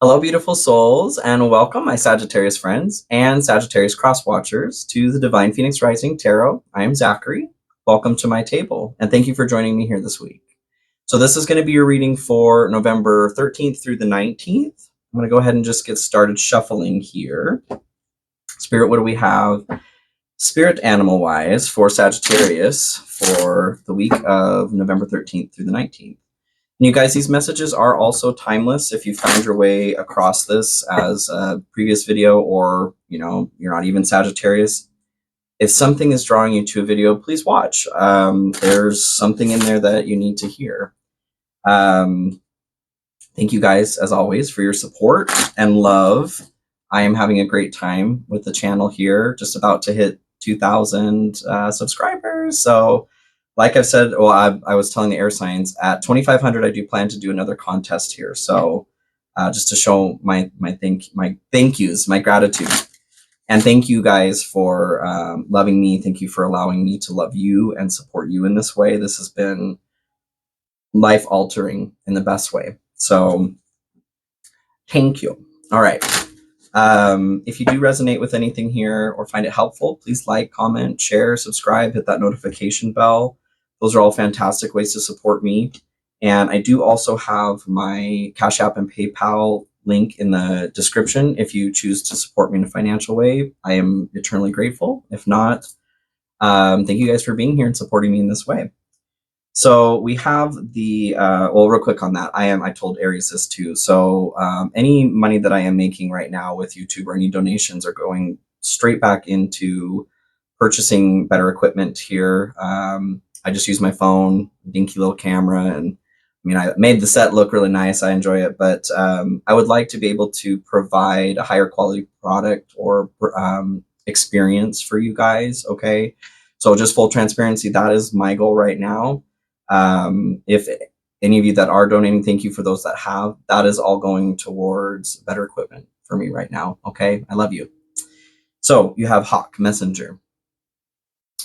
Hello, beautiful souls, and welcome, my Sagittarius friends and Sagittarius cross watchers, to the Divine Phoenix Rising Tarot. I am Zachary. Welcome to my table, and thank you for joining me here this week. So, this is going to be your reading for November 13th through the 19th. I'm going to go ahead and just get started shuffling here. Spirit, what do we have? Spirit animal wise for Sagittarius for the week of November 13th through the 19th. And you guys, these messages are also timeless. If you found your way across this as a previous video, or you're not even Sagittarius, if something is drawing you to a video, please watch. There's something in there that you need to hear. Thank you guys, as always, for your support and love. I am having a great time with the channel here, just about to hit 2,000 subscribers. So like I've said, well, I was telling the air signs at 2,500, I do plan to do another contest here. So just to show my thank yous, my gratitude. And thank you guys for loving me. Thank you for allowing me to love you and support you in this way. This has been life altering in the best way. So thank you. All right. If you do resonate with anything here or find it helpful, please like, comment, share, subscribe, hit that notification bell. Those are all fantastic ways to support me. And I do also have my Cash App and PayPal link in the description. If you choose to support me in a financial way, I am eternally grateful. If not, thank you guys for being here and supporting me in this way. So we have the, well, real quick on that, I told Aries this too. So any money that I am making right now with YouTube or any donations are going straight back into purchasing better equipment here. I just use my phone, dinky little camera, and I mean, I made the set look really nice. I enjoy it, but I would like to be able to provide a higher quality product or experience for you guys. Okay. So just full transparency, that is my goal right now. If any of you that are donating, thank you. For those that have, that is all going towards better equipment for me right now. Okay. I love you. So you have Hawk Messenger.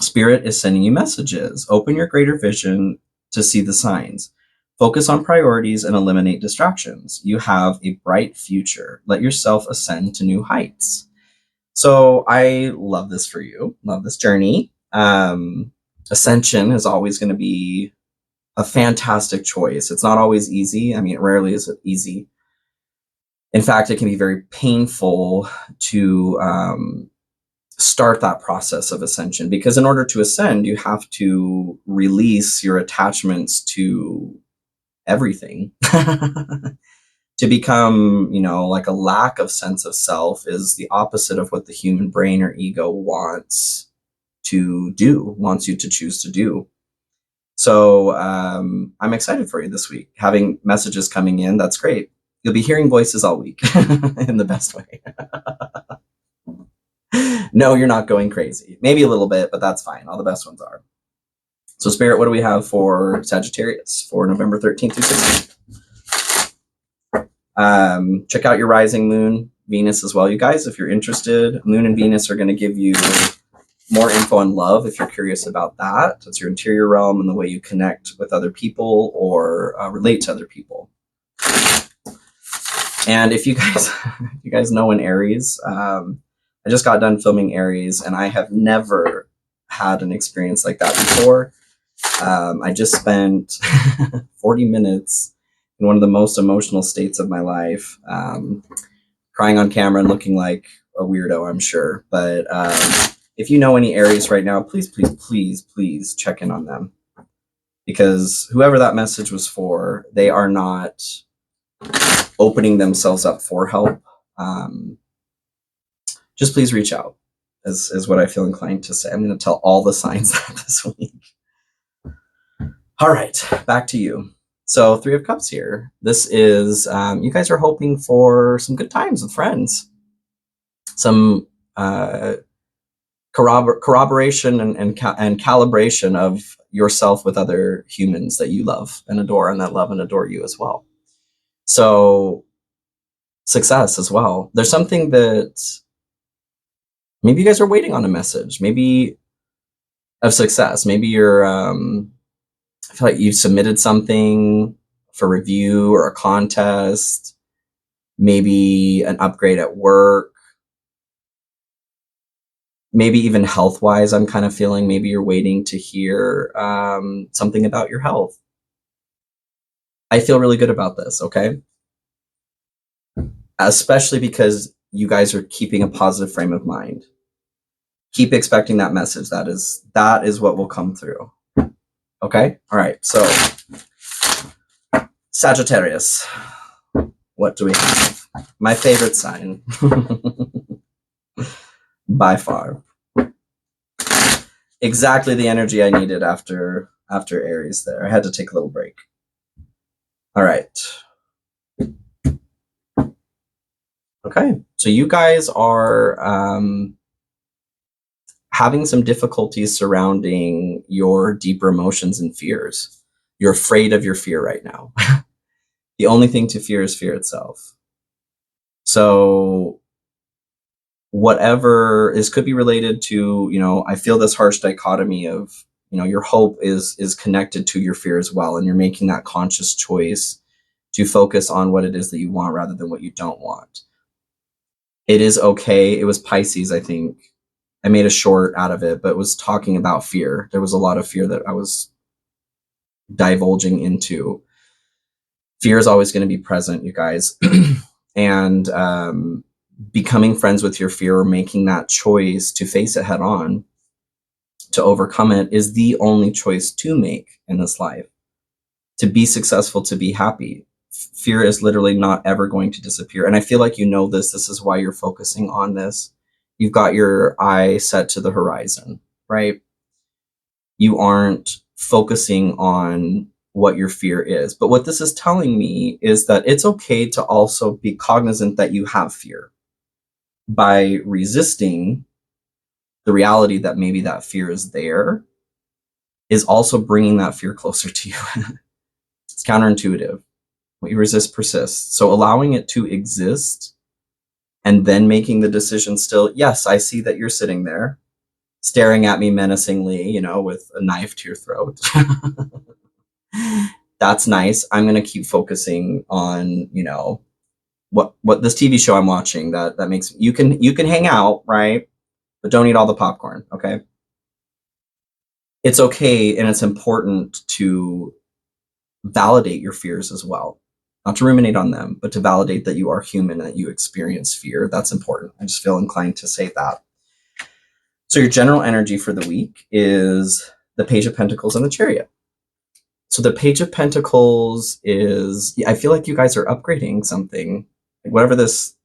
Spirit is sending you messages. Open your greater vision to see the signs. Focus on priorities and eliminate distractions. You have a bright future. Let yourself ascend to new heights. So I love this for you. Love this journey. Ascension is always going to be a fantastic choice. It's not always easy. I mean, it rarely is easy. In fact, it can be very painful to start that process of ascension, because in order to ascend, you have to release your attachments to everything. To become, like a lack of sense of self is the opposite of what the human brain or ego wants you to choose to do. So I'm excited for you this week. Having messages coming in, that's great. You'll be hearing voices all week in the best way. No, you're not going crazy. Maybe a little bit, but that's fine. All the best ones are. So Spirit, what do we have for Sagittarius for November 13th through 16th? Check out your rising moon, Venus as well, you guys, if you're interested. Moon and Venus are going to give you more info on love if you're curious about that. It's your interior realm and the way you connect with other people or relate to other people. And if you guys know an Aries, I just got done filming Aries, and I have never had an experience like that before. I just spent 40 minutes in one of the most emotional states of my life, crying on camera and looking like a weirdo, I'm sure. But if you know any Aries right now, please check in on them, because whoever that message was for, they are not opening themselves up for help. Just please reach out, is what I feel inclined to say. I'm going to tell all the signs that this week. All right, back to you. So 3 of Cups here. This is, you guys are hoping for some good times with friends. Some corroboration and calibration of yourself with other humans that you love and adore, and that love and adore you as well. So success as well. There's something that maybe you guys are waiting on, a message, maybe of success. Maybe you're, I feel like you've submitted something for review or a contest. maybe an upgrade at work, maybe even health-wise. I'm kind of feeling maybe you're waiting to hear something about your health. I feel really good about this, okay? Especially because you guys are keeping a positive frame of mind. Keep expecting that message. That is what will come through. Okay? All right. So, Sagittarius. What do we have? My favorite sign. By far. Exactly the energy I needed after Aries there. I had to take a little break. All right. Okay. So you guys are having some difficulties surrounding your deeper emotions and fears. You're afraid of your fear right now. The only thing to fear is fear itself. So whatever is could be related to, I feel this harsh dichotomy of, your hope is connected to your fear as well. And you're making that conscious choice to focus on what it is that you want rather than what you don't want. It is okay. It was Pisces, I think. I made a short out of it, but it was talking about fear. There was a lot of fear that I was divulging into. Fear is always going to be present, you guys. And becoming friends with your fear or making that choice to face it head on, to overcome it, is the only choice to make in this life. To be successful, to be happy. Fear is literally not ever going to disappear. And I feel like you know this. This is why you're focusing on this. You've got your eye set to the horizon, right? You aren't focusing on what your fear is. But what this is telling me is that it's okay to also be cognizant that you have fear. By resisting the reality that maybe that fear is there, is also bringing that fear closer to you. It's counterintuitive. What you resist persists. So allowing it to exist and then making the decision still, yes, I see that you're sitting there staring at me menacingly, with a knife to your throat. That's nice. I'm going to keep focusing on, what this TV show I'm watching that makes you can hang out, right? But don't eat all the popcorn, okay? It's okay and it's important to validate your fears as well. Not to ruminate on them, but to validate that you are human and that you experience fear. That's important. I just feel inclined to say that. So your general energy for the week is the Page of Pentacles and the Chariot. So the Page of Pentacles is, I feel like you guys are upgrading something. Whatever this,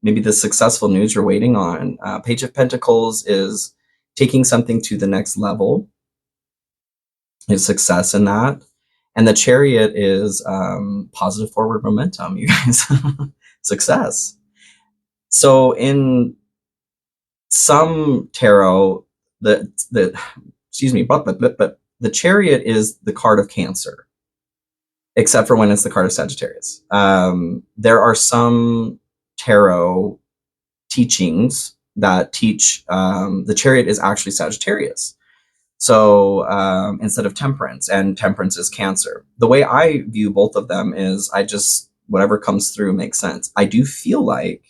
maybe the successful news you're waiting on. Page of Pentacles is taking something to the next level. There's success in that. And the Chariot is positive forward momentum, you guys. Success. So in some tarot, but the Chariot is the card of Cancer, except for when it's the card of Sagittarius. There are some tarot teachings that teach the Chariot is actually Sagittarius. So instead of Temperance, and Temperance is Cancer. The way I view both of them is whatever comes through makes sense. I do feel like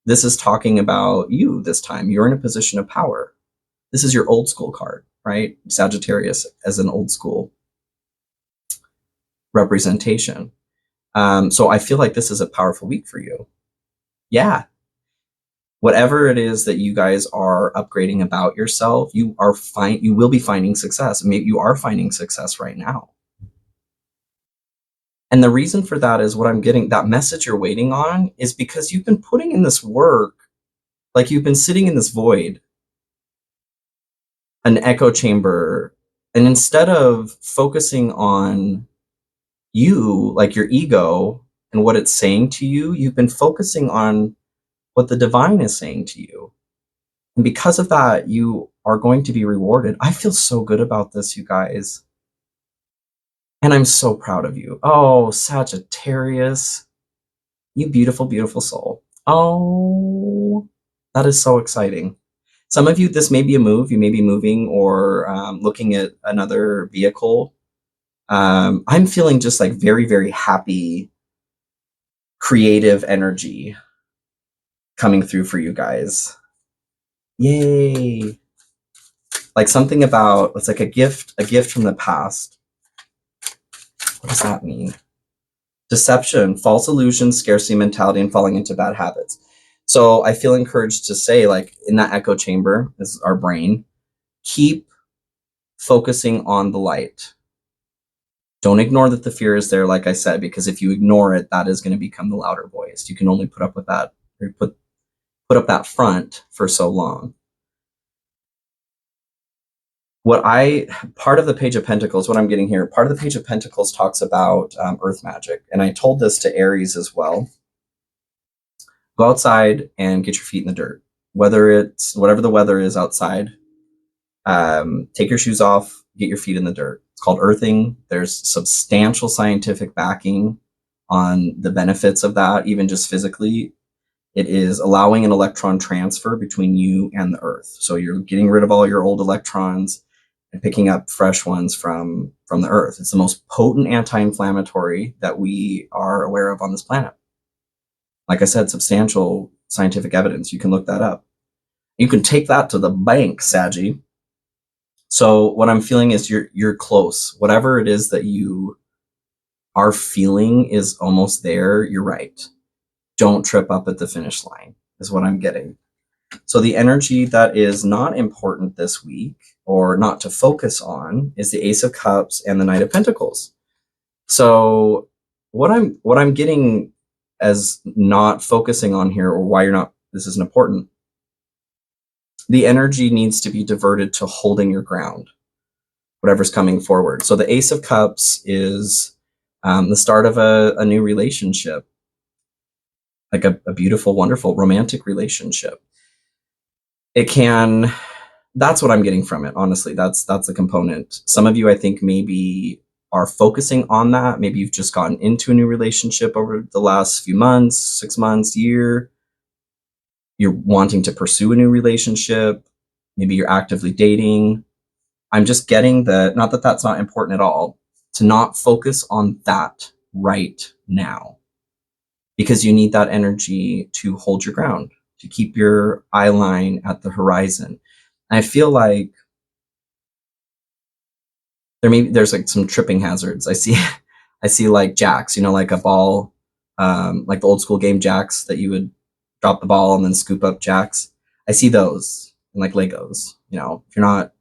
this is talking about you this time. You're in a position of power. This is your old school card, right? Sagittarius as an old school representation. So I feel like this is a powerful week for you. Yeah. Whatever it is that you guys are upgrading about yourself, you will be finding success. Maybe you are finding success right now. And the reason for that is what I'm getting, that message you're waiting on is because you've been putting in this work, like you've been sitting in this void, an echo chamber, and instead of focusing on you, like your ego and what it's saying to you, you've been focusing on what the divine is saying to you. And because of that, you are going to be rewarded. I feel so good about this, you guys. And I'm so proud of you. Oh, Sagittarius, you beautiful, beautiful soul. Oh, that is so exciting. Some of you, this may be a move. You may be moving or looking at another vehicle. I'm feeling just like very, very happy, creative energy coming through for you guys. Yay. Like something about, it's like a gift from the past. What does that mean? Deception, false illusions, scarcity mentality, and falling into bad habits. So I feel encouraged to say, like, in that echo chamber, this is our brain, keep focusing on the light. Don't ignore that the fear is there, like I said, because if you ignore it, that is going to become the louder voice. You can only put up with that, or put up that front for so long. Part of the Page of Pentacles, what I'm getting here, part of the Page of Pentacles talks about earth magic. And I told this to Aries as well. Go outside and get your feet in the dirt. Whatever the weather is outside, take your shoes off, get your feet in the dirt. It's called earthing. There's substantial scientific backing on the benefits of that, even just physically. It is allowing an electron transfer between you and the earth. So you're getting rid of all your old electrons and picking up fresh ones from the earth. It's the most potent anti-inflammatory that we are aware of on this planet. Like I said, substantial scientific evidence. You can look that up. You can take that to the bank, Saggy. So what I'm feeling is you're close. Whatever it is that you are feeling is almost there. You're right. Don't trip up at the finish line is what I'm getting. So the energy that is not important this week, or not to focus on, is the Ace of Cups and the Knight of Pentacles. So what I'm getting as not focusing on here, or why this isn't important, the energy needs to be diverted to holding your ground, whatever's coming forward. So the Ace of Cups is the start of a new relationship, like a beautiful, wonderful, romantic relationship. That's what I'm getting from it. Honestly, that's the component. Some of you, I think, maybe are focusing on that. Maybe you've just gotten into a new relationship over the last few months, 6 months, year. You're wanting to pursue a new relationship. Maybe you're actively dating. I'm just getting not that that's not important at all, to not focus on that right now, because you need that energy to hold your ground, to keep your eye line at the horizon. And I feel like there's like some tripping hazards. I see like jacks, like a ball, like the old school game jacks that you would drop the ball and then scoop up jacks. I see those in like Legos. If you're not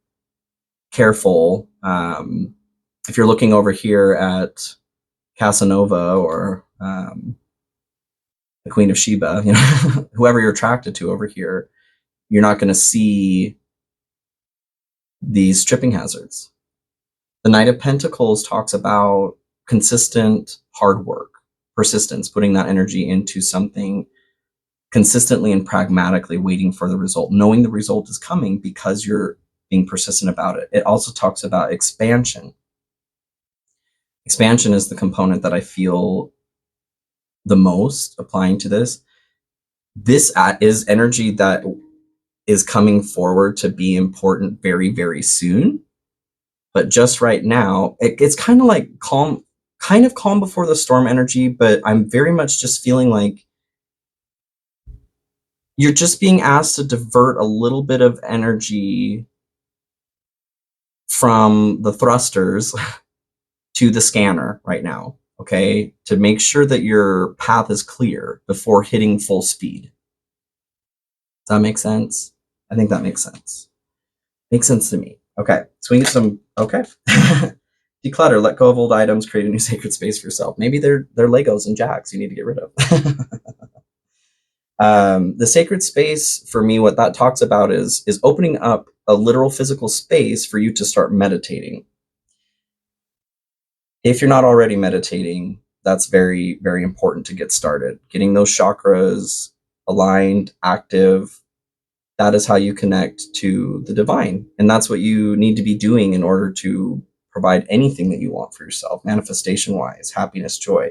careful, if you're looking over here at Casanova or the Queen of Sheba, whoever you're attracted to over here, you're not going to see these tripping hazards. The Knight of Pentacles talks about consistent hard work, persistence, putting that energy into something consistently and pragmatically, waiting for the result, knowing the result is coming because you're being persistent about it. It also talks about expansion. Expansion is the component that I feel the most applying to this. This is energy that is coming forward to be important very, very soon. But just right now, it's kind of like calm before the storm energy, but I'm very much just feeling like you're just being asked to divert a little bit of energy from the thrusters to the scanner right now, okay? To make sure that your path is clear before hitting full speed. Does that make sense? I think that makes sense. Makes sense to me. Okay, so we need some, okay. Declutter, let go of old items, create a new sacred space for yourself. Maybe they're Legos and jacks you need to get rid of. The sacred space, for me, what that talks about is opening up a literal physical space for you to start meditating. If you're not already meditating, that's very, very important to get started. Getting those chakras aligned, active, that is how you connect to the divine. And that's what you need to be doing in order to provide anything that you want for yourself, manifestation-wise, happiness, joy.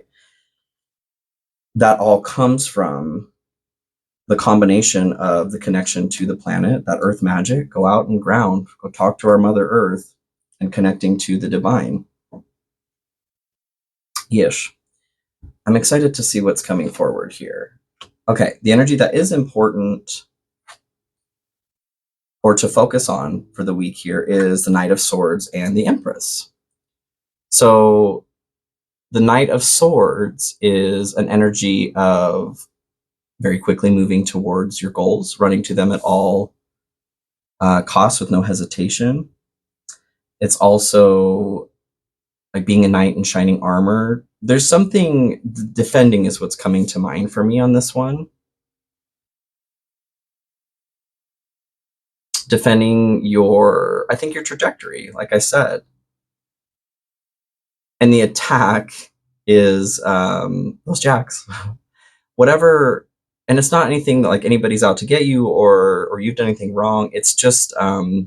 That all comes from the combination of the connection to the planet, that earth magic, go out and ground, go talk to our Mother Earth, and connecting to the divine. Yish. I'm excited to see what's coming forward here. Okay, the energy that is important or to focus on for the week here is the Knight of Swords and the Empress. So the Knight of Swords is an energy of very quickly moving towards your goals, running to them at all costs with no hesitation. It's also like being a knight in shining armor. There's something, defending is what's coming to mind for me on this one. Defending your, I think your trajectory, like I said. And the attack is those jacks. Whatever, and it's not anything that like anybody's out to get you or you've done anything wrong. It's just a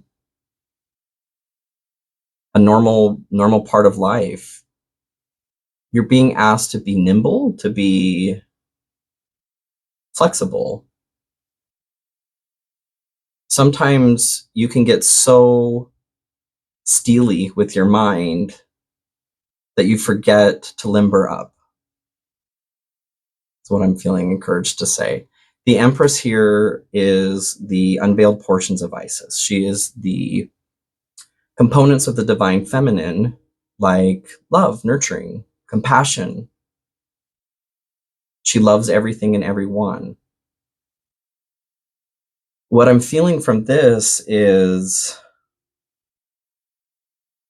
normal part of life. You're being asked to be nimble, to be flexible. Sometimes you can get so steely with your mind that you forget to limber up. That's what I'm feeling encouraged to say. The Empress here is the unveiled portions of Isis. She is the components of the divine feminine, like love, nurturing, compassion. She loves everything and everyone. What I'm feeling from this is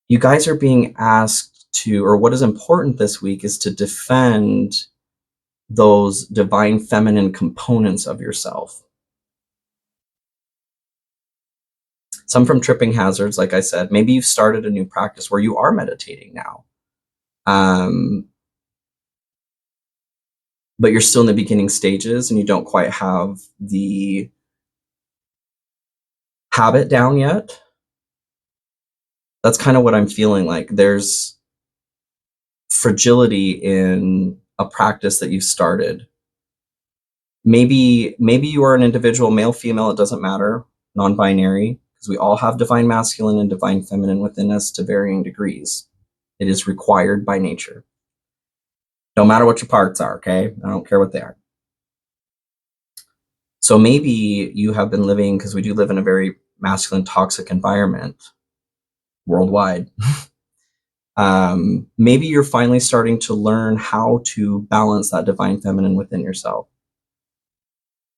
you guys are being asked to, or what is important this week is to defend those divine feminine components of yourself. Some from tripping hazards, like I said. Maybe you've started a new practice where you are meditating now. But you're still in the beginning stages and you don't quite have the habit down yet. That's kind of what I'm feeling like. There's fragility in a practice that you've started. Maybe you are an individual, male, female, it doesn't matter, non-binary, because we all have divine masculine and divine feminine within us to varying degrees. It is required by nature. No matter what your parts are, okay? I don't care what they are. So maybe you have been living, because we do live in a very masculine, toxic environment worldwide. Maybe you're finally starting to learn how to balance that divine feminine within yourself.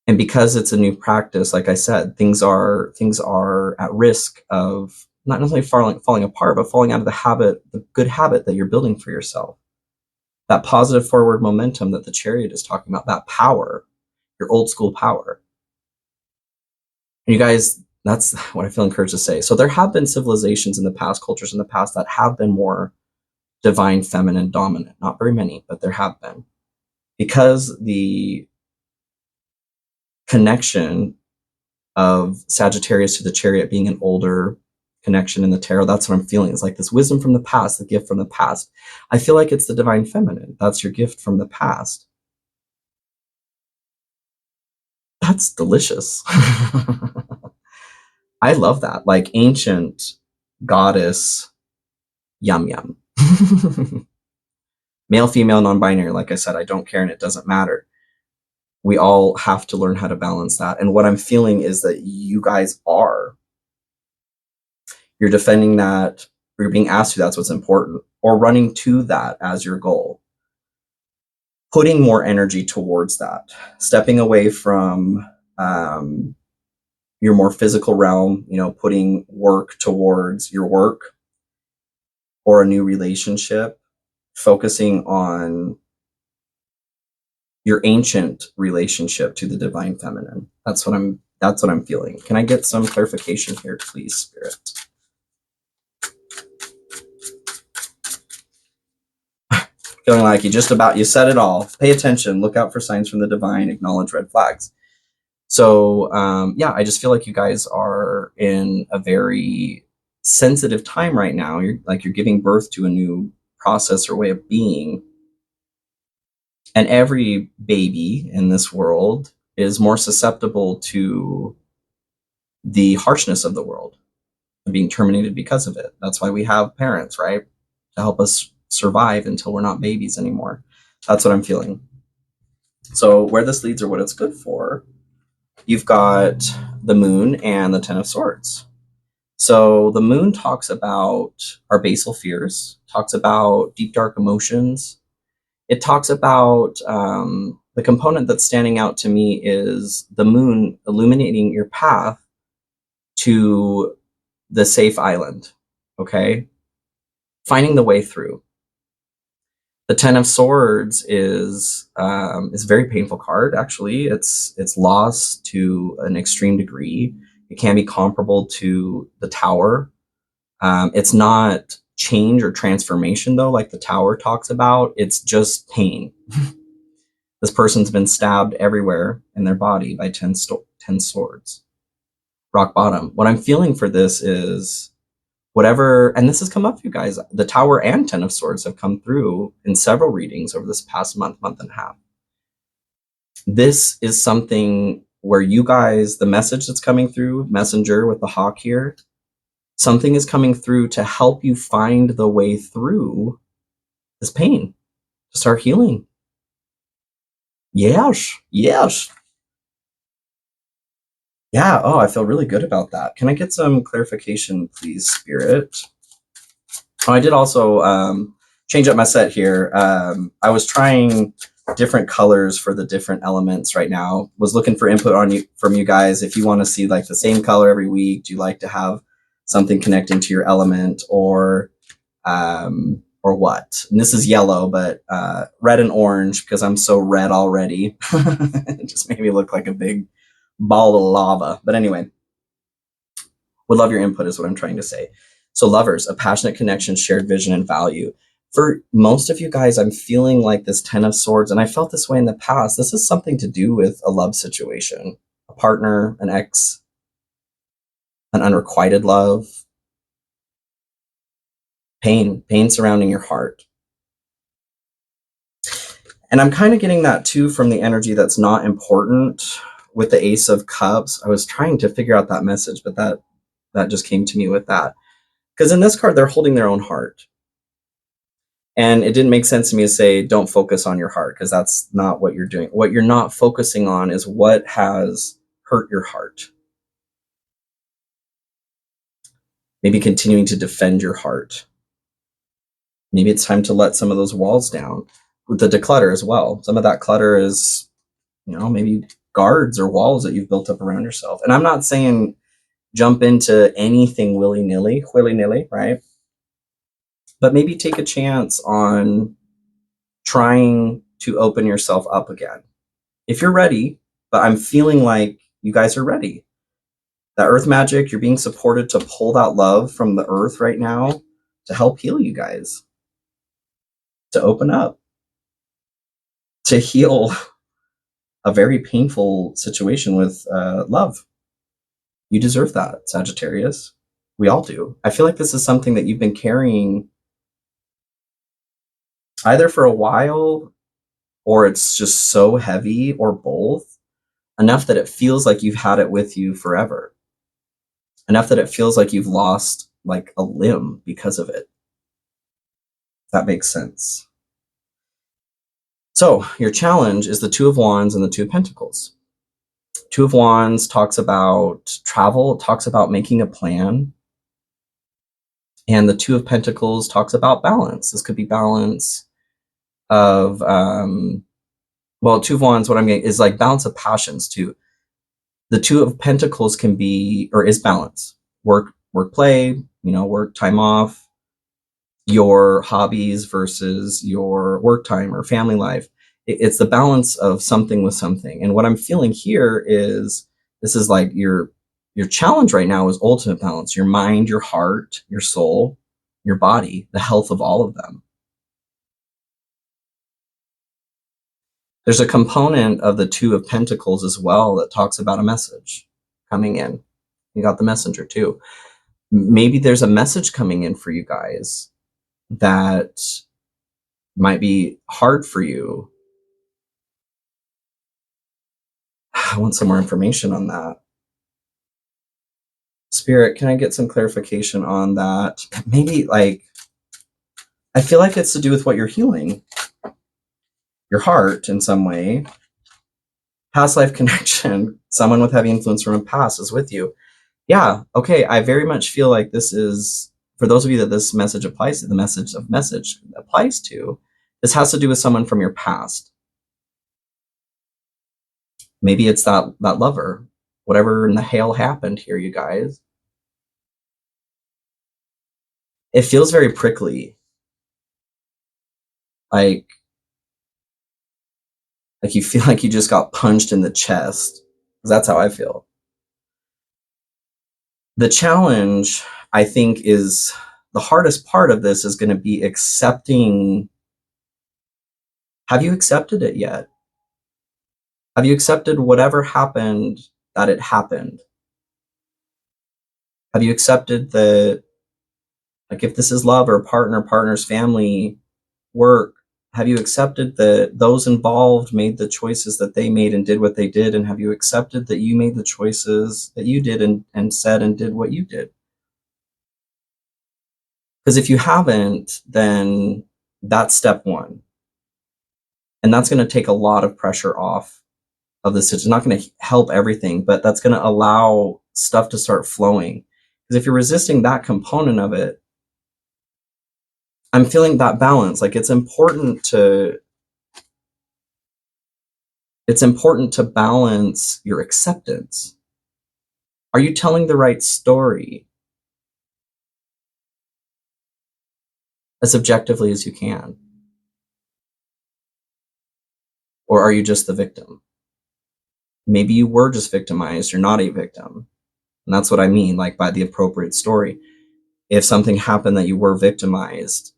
And because it's a new practice, like I said, things are at risk of not necessarily falling apart, but falling out of the good habit that you're building for yourself. That positive forward momentum that the Chariot is talking about, that power, your old school power. And you guys, that's what I feel encouraged to say. So there have been civilizations in the past, cultures in the past that have been more divine feminine dominant. Not very many, but there have been. Because the connection of Sagittarius to the Chariot being an older connection in the tarot, that's what I'm feeling. It's like this wisdom from the past, the gift from the past. I feel like it's the divine feminine. That's your gift from the past. That's delicious. I love that. Like ancient goddess, yum yum. Male, female, non-binary, like I said, I don't care and it doesn't matter. We all have to learn how to balance that. And what I'm feeling is that you guys are. You're defending that, or you're being asked to, that's what's important, or running to that as your goal. Putting more energy towards that. Stepping away from your more physical realm, putting work towards your work or a new relationship, focusing on your ancient relationship to the divine feminine. That's what I'm feeling. Can I get some clarification here, please, Spirit? Feeling like you said it all. Pay attention, look out for signs from the divine, acknowledge red flags. So I just feel like you guys are in a very sensitive time right now. You're giving birth to a new process or way of being. And every baby in this world is more susceptible to the harshness of the world and being terminated because of it. That's why we have parents, right? To help us survive until we're not babies anymore. That's what I'm feeling. So where this leads or what it's good for, you've got the moon and the 10 of swords. So the moon talks about our basal fears, talks about deep, dark emotions. It talks about the component that's standing out to me is the moon illuminating your path to the safe island, okay? Finding the way through. The 10 of swords is a very painful card, actually. It's loss to an extreme degree. It can be comparable to the tower. It's not change or transformation, though, like the tower talks about. It's just pain. This person's been stabbed everywhere in their body by 10 swords. Rock bottom. What I'm feeling for this is whatever, and this has come up, you guys, the tower and 10 of swords have come through in several readings over this past month and a half. This is something where you guys, the message that's coming through, messenger with the hawk here, something is coming through to help you find the way through this pain, to start healing. Yes. Yeah, oh, I feel really good about that. Can I get some clarification, please, Spirit? Oh, I did also change up my set here. I was trying different colors for the different elements right now. Was looking for input from you guys. If you want to see like the same color every week, do you like to have something connecting to your element, or what? And this is yellow, but red and orange, because I'm so red already. It just made me look like a big ball of lava. But anyway, would love your input is what I'm trying to say. So lovers, a passionate connection, shared vision, and value. For most of you guys, I'm feeling like this 10 of swords, and I felt this way in the past. This is something to do with a love situation, a partner, an ex, an unrequited love, pain surrounding your heart. And I'm kind of getting that too from the energy that's not important with the Ace of Cups. I was trying to figure out that message, but that just came to me with that. Because in this card, they're holding their own heart. And it didn't make sense to me to say, don't focus on your heart, because that's not what you're doing. What you're not focusing on is what has hurt your heart. Maybe continuing to defend your heart. Maybe it's time to let some of those walls down with the declutter as well. Some of that clutter is, maybe guards or walls that you've built up around yourself. And I'm not saying jump into anything willy-nilly, right? But maybe take a chance on trying to open yourself up again. If you're ready, but I'm feeling like you guys are ready. That earth magic, you're being supported to pull that love from the earth right now to help heal you guys, to open up, to heal a very painful situation with love. You deserve that, Sagittarius. We all do. I feel like this is something that you've been carrying either for a while, or it's just so heavy, or both, enough that it feels like you've had it with you forever. Enough that it feels like you've lost like a limb because of it. That makes sense. So your challenge is the Two of Wands and the Two of Pentacles. Two of Wands talks about travel, talks about making a plan. And the Two of Pentacles talks about balance. This could be balance of, Two of Wands, what I'm getting is like balance of passions too. The Two of Pentacles can be, or is balance. Work, play, work, time off, your hobbies versus your work time or family life. It's the balance of something with something. And what I'm feeling here is, this is like your challenge right now is ultimate balance. Your mind, your heart, your soul, your body, the health of all of them. There's a component of the Two of Pentacles as well that talks about a message coming in. You got the messenger too. Maybe there's a message coming in for you guys that might be hard for you. I want some more information on that. Spirit, can I get some clarification on that? Maybe I feel like it's to do with what you're healing. your heart in some way. Past life connection, someone with heavy influence from a past is with you. Yeah, okay, I very much feel like this is, for those of you that this message applies to, the message applies to, this has to do with someone from your past. Maybe it's that lover. Whatever in the hell happened here, you guys. It feels very prickly. Like you feel like you just got punched in the chest. That's how I feel. The challenge, I think, is the hardest part of this is going to be accepting. Have you accepted it yet? Have you accepted whatever happened, that it happened? Have you accepted that, like, if this is love or partner, partner's family, work, have you accepted that those involved made the choices that they made and did what they did? And have you accepted that you made the choices that you did and said and did what you did? Because if you haven't, then that's step one. And that's going to take a lot of pressure off of this. It's not going to help everything, but that's going to allow stuff to start flowing. Because if you're resisting that component of it, I'm feeling that balance. Like it's important to balance your acceptance. Are you telling the right story as objectively as you can? Or are you just the victim? Maybe you were just victimized. You're not a victim. And that's what I mean, like by the appropriate story. If something happened that you were victimized,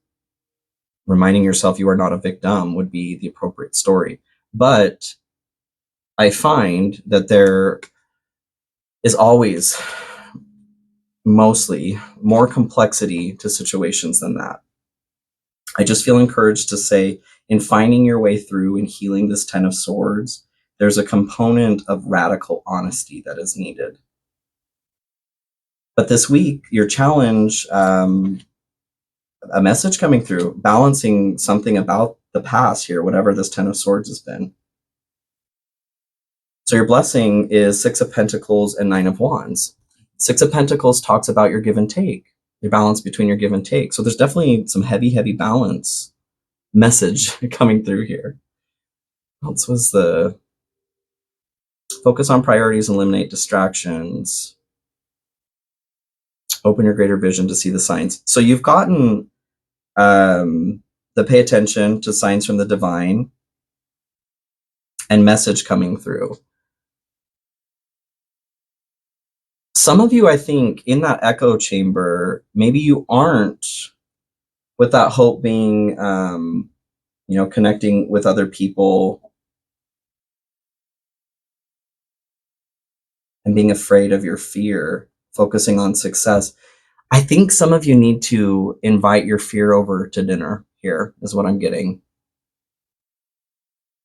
reminding yourself you are not a victim would be the appropriate story. But I find that there is always mostly more complexity to situations than that. I just feel encouraged to say, in finding your way through and healing this 10 of Swords, there's a component of radical honesty that is needed. But this week, your challenge, a message coming through, balancing something about the past here, whatever this 10 of Swords has been. So your blessing is 6 of Pentacles and 9 of Wands. 6 of Pentacles talks about your give and take, your balance between your give and take. So there's definitely some heavy, heavy balance message coming through here. What else was the focus on priorities, eliminate distractions, open your greater vision to see the signs. So you've gotten the pay attention to signs from the divine and message coming through. Some of you, I think, in that echo chamber, maybe you aren't with that hope being, connecting with other people and being afraid of your fear, focusing on success. I think some of you need to invite your fear over to dinner here, is what I'm getting.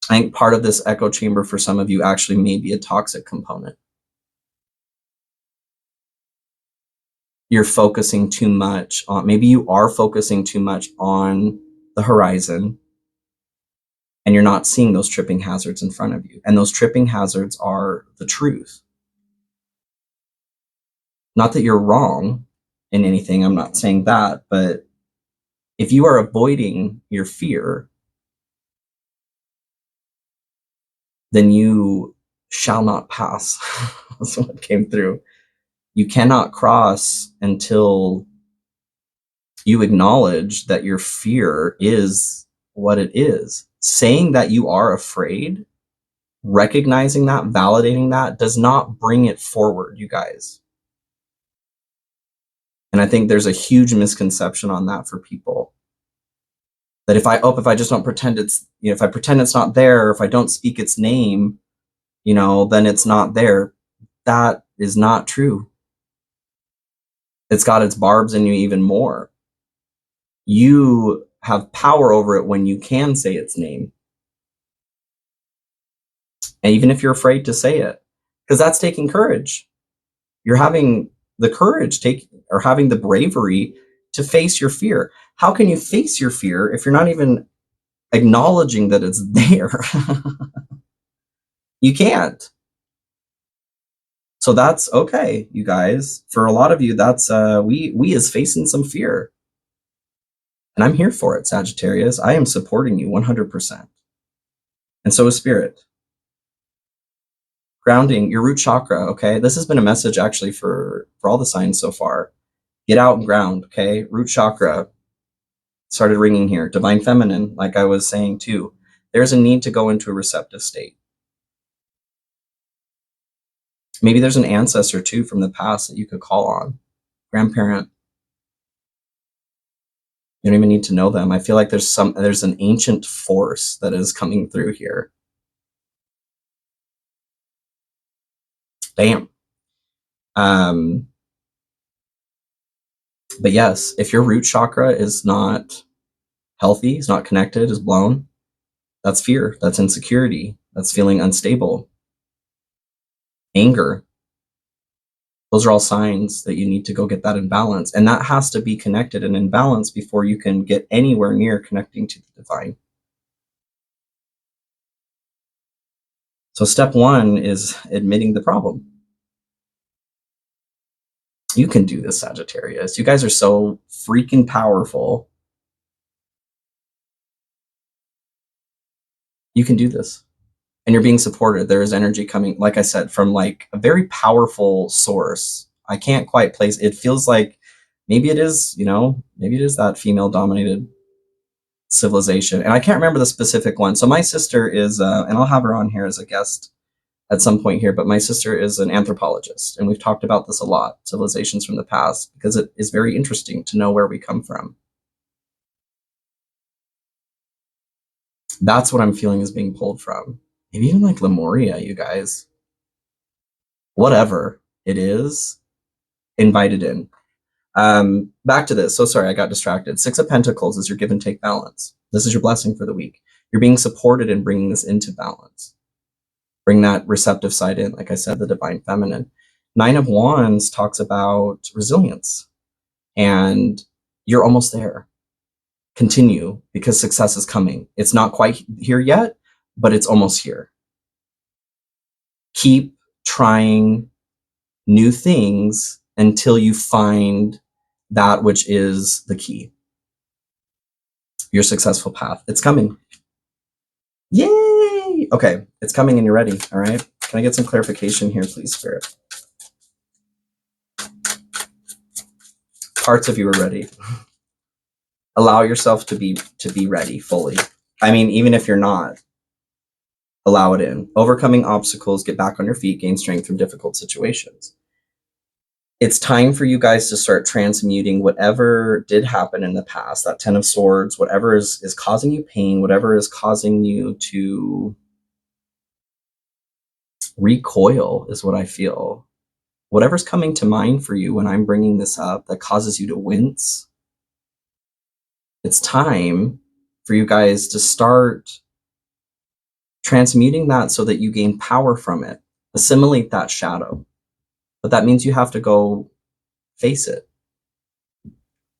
I think part of this echo chamber for some of you actually may be a toxic component. You're focusing too much on, maybe you are focusing too much on the horizon and you're not seeing those tripping hazards in front of you. And those tripping hazards are the truth. Not that you're wrong in anything, I'm not saying that, but if you are avoiding your fear, then you shall not pass. That's what came through. You cannot cross until you acknowledge that your fear is what it is. Saying that you are afraid, recognizing that, validating that, does not bring it forward, you guys. And I think there's a huge misconception on that for people. That if I just don't pretend it's, if I pretend it's not there, or if I don't speak its name, then it's not there. That is not true. It's got its barbs in you even more. You have power over it when you can say its name. And even if you're afraid to say it, because that's taking courage. You're having the courage, having the bravery to face your fear. How can you face your fear if you're not even acknowledging that it's there. You can't. So that's okay, you guys. For a lot of you, that's we is facing some fear. And I'm here for it, Sagittarius. I am supporting you 100%. And so is Spirit. Grounding your root chakra, okay? This has been a message actually for all the signs so far. Get out and ground, okay? Root chakra started ringing here. Divine feminine, like I was saying too. There's a need to go into a receptive state. Maybe there's an ancestor too from the past that you could call on. Grandparent. You don't even need to know them. I feel like there's an ancient force that is coming through here. Bam. But yes, if your root chakra is not healthy, is not connected, is blown, that's fear, that's insecurity, that's feeling unstable, anger. Those are all signs that you need to go get that in balance. And that has to be connected and in balance before you can get anywhere near connecting to the divine. So step one is admitting the problem. You can do this, Sagittarius. You guys are so freaking powerful. You can do this. And you're being supported. There is energy coming, like I said, from like a very powerful source. I can't quite place. It feels like maybe it is, maybe it is that female dominated civilization. And I can't remember the specific one. So my sister is, and I'll have her on here as a guest at some point here, but my sister is an anthropologist. And we've talked about this a lot, civilizations from the past, because it is very interesting to know where we come from. That's what I'm feeling is being pulled from. Maybe even like Lemuria, you guys. Whatever it is, invited in. Back to this. So sorry, I got distracted. 6 of Pentacles is your give and take balance. This is your blessing for the week. You're being supported in bringing this into balance. Bring that receptive side in, like I said, the divine feminine. 9 of Wands talks about resilience. And you're almost there. Continue, because success is coming. It's not quite here yet, but it's almost here. Keep trying new things until you find that which is the key. Your successful path. It's coming. Yay! Okay, it's coming and you're ready, all right? Can I get some clarification here, please, Spirit? Parts of you are ready. Allow yourself to be ready fully. I mean, even if you're not, allow it in. Overcoming obstacles, get back on your feet, gain strength from difficult situations. It's time for you guys to start transmuting whatever did happen in the past, that 10 of Swords, whatever is causing you pain, whatever is causing you to recoil is what I feel. Whatever's coming to mind for you when I'm bringing this up that causes you to wince, it's time for you guys to start transmuting that so that you gain power from it. Assimilate that shadow. But that means you have to go face it.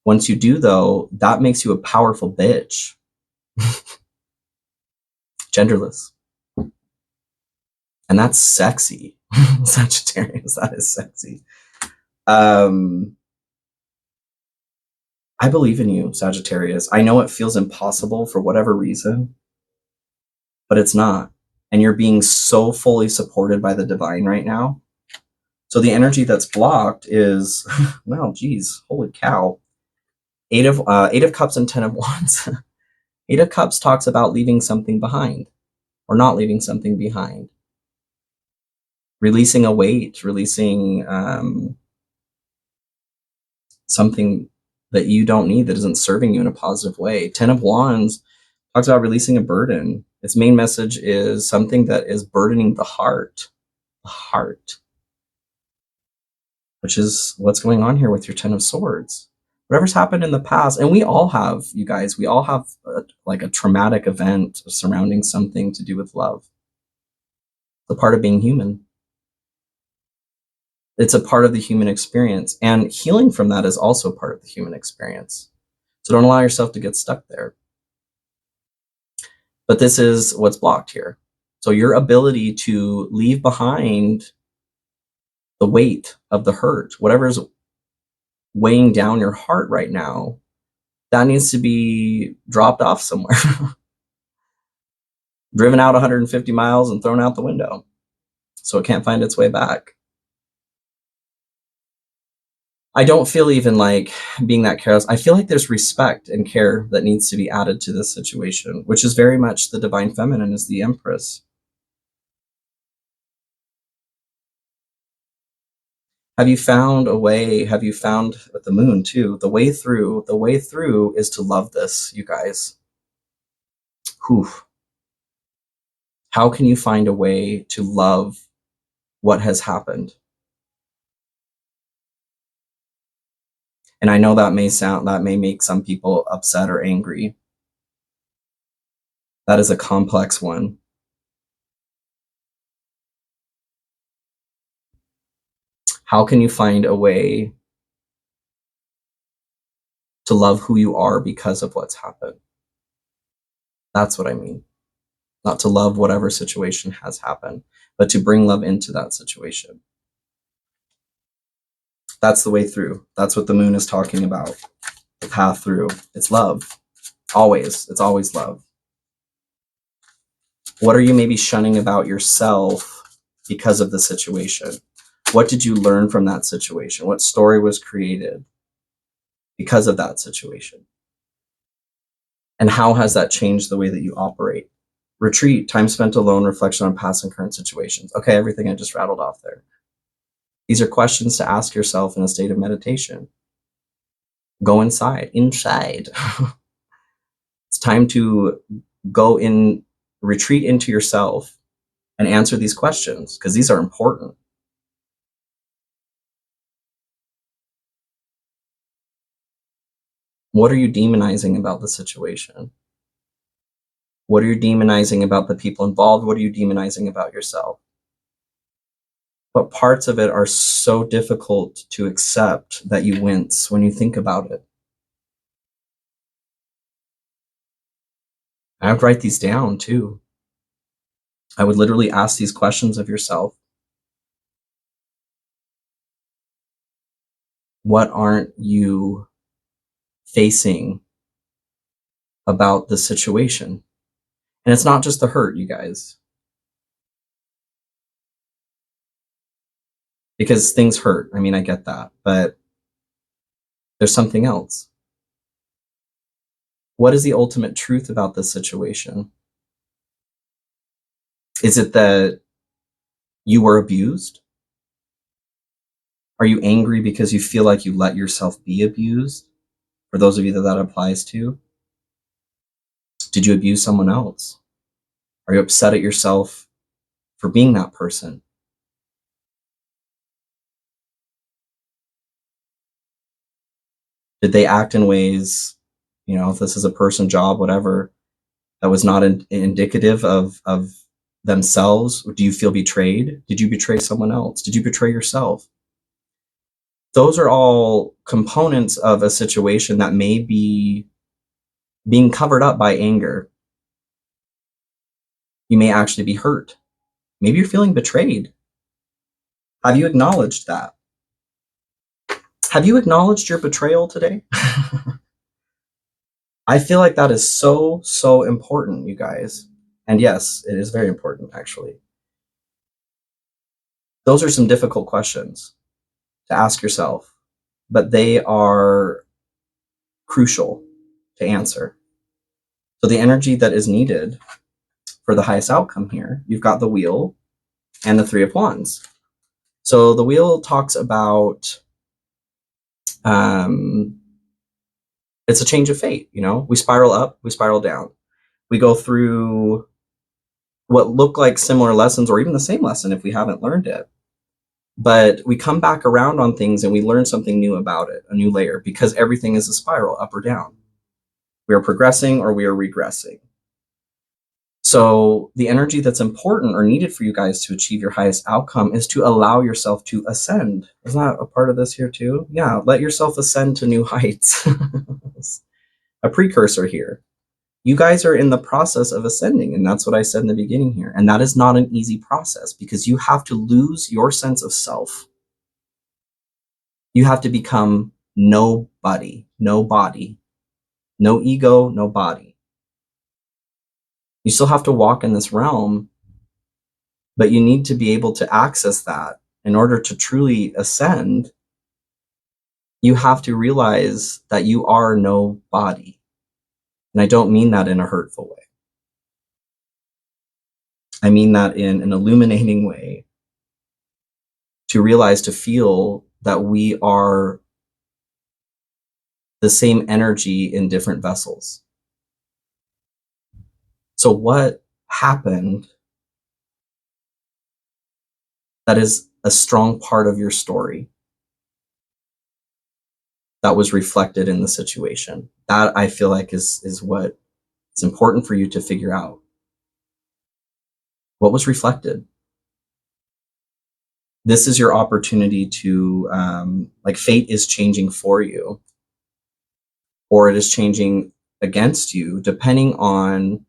Once you do, though, that makes you a powerful bitch. Genderless. And that's sexy. Sagittarius, that is sexy. I believe in you, Sagittarius. I know it feels impossible for whatever reason, but it's not. And you're being so fully supported by the divine right now. So the energy that's blocked is, well, geez, holy cow. 8 of Cups and 10 of Wands. 8 of Cups talks about leaving something behind or not leaving something behind. Releasing a weight, releasing something that you don't need, that isn't serving you in a positive way. 10 of Wands talks about releasing a burden. Its main message is something that is burdening the heart. The heart. Which is what's going on here with your 10 of Swords. Whatever's happened in the past, and we all have, you guys, we all have a traumatic event surrounding something to do with love. It's a part of being human. It's a part of the human experience, and healing from that is also part of the human experience. So don't allow yourself to get stuck there. But this is what's blocked here. So your ability to leave behind the weight of the hurt, whatever's weighing down your heart right now, that needs to be dropped off somewhere, driven out 150 miles and thrown out the window so it can't find its way back. I don't feel even like being that careless. I feel like there's respect and care that needs to be added to this situation, which is very much the divine feminine, is the Empress. Have you found a way? Have you found with the moon too? The way through is to love this, you guys. Whew. How can you find a way to love what has happened? And I know that may make some people upset or angry. That is a complex one. How can you find a way to love who you are because of what's happened? That's what I mean. Not to love whatever situation has happened, but to bring love into that situation. That's the way through. That's what the moon is talking about. The path through. It's love. Always. It's always love. What are you maybe shunning about yourself because of the situation? What did you learn from that situation? What story was created because of that situation? And how has that changed the way that you operate? Retreat, time spent alone, reflection on past and current situations. Okay, everything I just rattled off there. These are questions to ask yourself in a state of meditation. Go inside. It's time to go in, retreat into yourself and answer these questions, because these are important. What are you demonizing about the situation? What are you demonizing about the people involved? What are you demonizing about yourself? What parts of it are so difficult to accept that you wince when you think about it? I would write these down too. I would literally ask these questions of yourself. What aren't you facing about the situation? And it's not just the hurt, you guys. Because things hurt. I mean, I get that. But there's something else. What is the ultimate truth about this situation? Is it that you were abused? Are you angry because you feel like you let yourself be abused? For those of you that applies to. Did you abuse someone else? Are you upset at yourself for being that person? Did they act in ways, if this is a person, job, whatever, that was not indicative of themselves? Do you feel betrayed? Did you betray someone else? Did you betray yourself? Those are all components of a situation that may be being covered up by anger. You may actually be hurt. Maybe you're feeling betrayed. Have you acknowledged that? Have you acknowledged your betrayal today? I feel like that is so, so important, you guys. And yes, it is very important, actually. Those are some difficult questions to ask yourself, but they are crucial to answer. So the energy that is needed for the highest outcome here, you've got the wheel and the 3 of Wands. So the wheel talks about it's a change of fate. We spiral up, we spiral down. We go through what look like similar lessons, or even the same lesson if we haven't learned it. But we come back around on things and we learn something new about it, a new layer, because everything is a spiral, up or down. We are progressing or we are regressing. So the energy that's important or needed for you guys to achieve your highest outcome is to allow yourself to ascend. Isn't that a part of this here too? Yeah, let yourself ascend to new heights. A precursor here. You guys are in the process of ascending, and that's what I said in the beginning here. And that is not an easy process because you have to lose your sense of self. You have to become nobody, no body, no ego, no body. You still have to walk in this realm, but you need to be able to access that in order to truly ascend. You have to realize that you are no body. And I don't mean that in a hurtful way. I mean that in an illuminating way. To realize, to feel that we are the same energy in different vessels. So what happened that is a strong part of your story that was reflected in the situation? That I feel like is what it's important for you to figure out. What was reflected? This is your opportunity to, like, fate is changing for you, or it is changing against you, depending on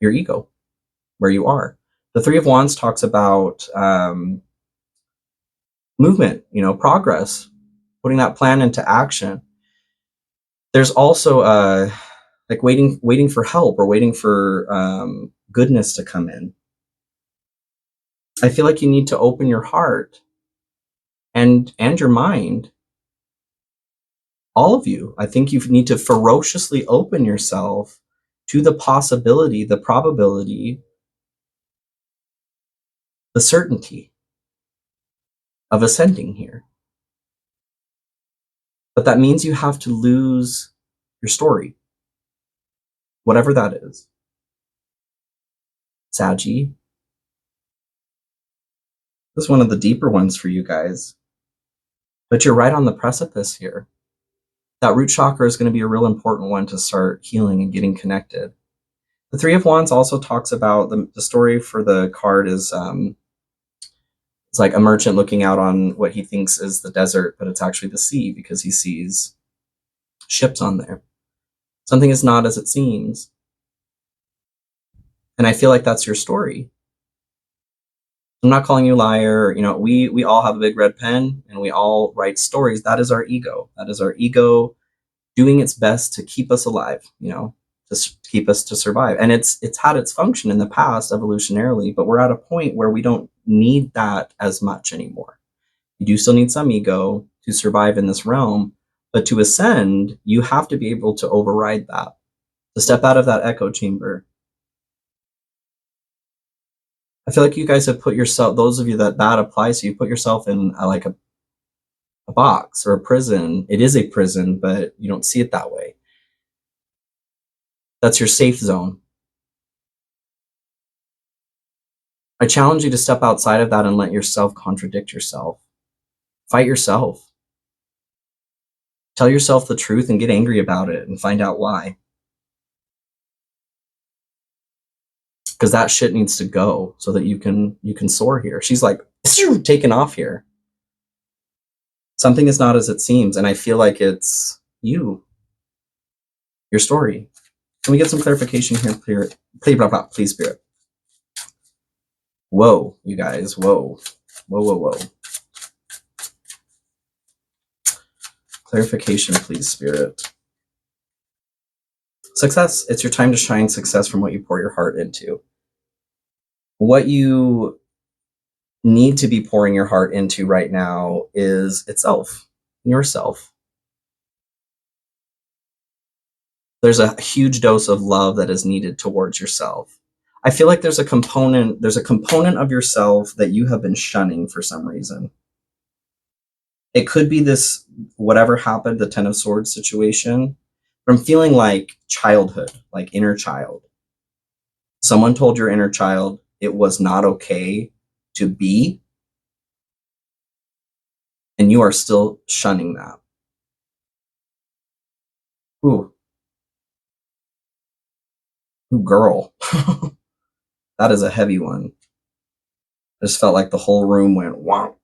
your ego, where you are. The Three of Wands talks about movement, progress, putting that plan into action. There's also like waiting for help or waiting for goodness to come in. I feel like you need to open your heart and your mind. All of you. I think you need to ferociously open yourself to the possibility, the probability, the certainty of ascending here. But that means you have to lose your story, whatever that is. Saggy. This is one of the deeper ones for you guys. But you're right on the precipice here. That root chakra is going to be a real important one to start healing and getting connected. The Three of Wands also talks about the story for the card is it's like a merchant looking out on what he thinks is the desert, but it's actually the sea because he sees ships on there. Something is not as it seems. And I feel like that's your story. I'm not calling you a liar. We all have a big red pen and we all write stories. That is our ego. That is our ego doing its best to keep us alive, to keep us to survive. And it's had its function in the past evolutionarily, but we're at a point where we don't need that as much anymore. You do still need some ego to survive in this realm, but to ascend, you have to be able to override that, to step out of that echo chamber. I feel like you guys have put yourself, those of you that applies to, you put yourself in a box or a prison. It is a prison, but you don't see it that way. That's your safe zone. I challenge you to step outside of that and let yourself contradict yourself. Fight yourself. Tell yourself the truth and get angry about it and find out why. Because that shit needs to go so that you can soar here. She's like, taking off here. Something is not as it seems, and I feel like it's your story. Can we get some clarification here? Please, Spirit. Whoa, you guys, whoa. Clarification, please, Spirit. Success. It's your time to shine success from what you pour your heart into. What you need to be pouring your heart into right now is itself, yourself. There's a huge dose of love that is needed towards yourself. I feel like there's a component of yourself that you have been shunning for some reason. It could be this, whatever happened, the Ten of Swords situation, from feeling like childhood, like inner child. Someone told your inner child it was not okay to be, and you are still shunning that. Ooh, girl. That is a heavy one. I just felt like the whole room went wow.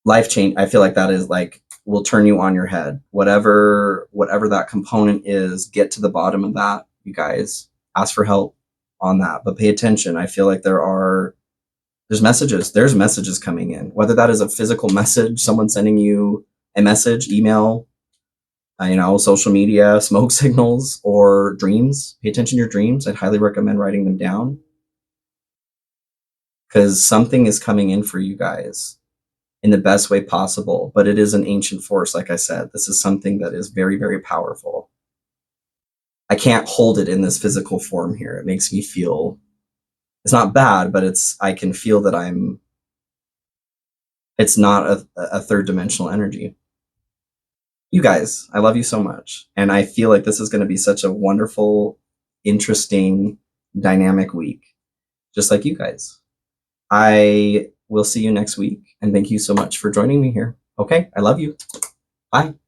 life change. I feel like that is like will turn you on your head. Whatever that component is, get to the bottom of that, you guys. Ask for help on that, but pay attention. I feel like there's messages coming in, whether that is a physical message, someone sending you a message, email, social media, smoke signals, or dreams. Pay attention to your dreams. I'd highly recommend writing them down because something is coming in for you guys in the best way possible, but it is an ancient force. Like I said, this is something that is very, very powerful. I can't hold it in this physical form here. It makes me feel, it's not bad, but I can feel that it's not a third dimensional energy. You guys, I love you so much. And I feel like this is going to be such a wonderful, interesting, dynamic week, just like you guys. I will see you next week. And thank you so much for joining me here. Okay, I love you. Bye.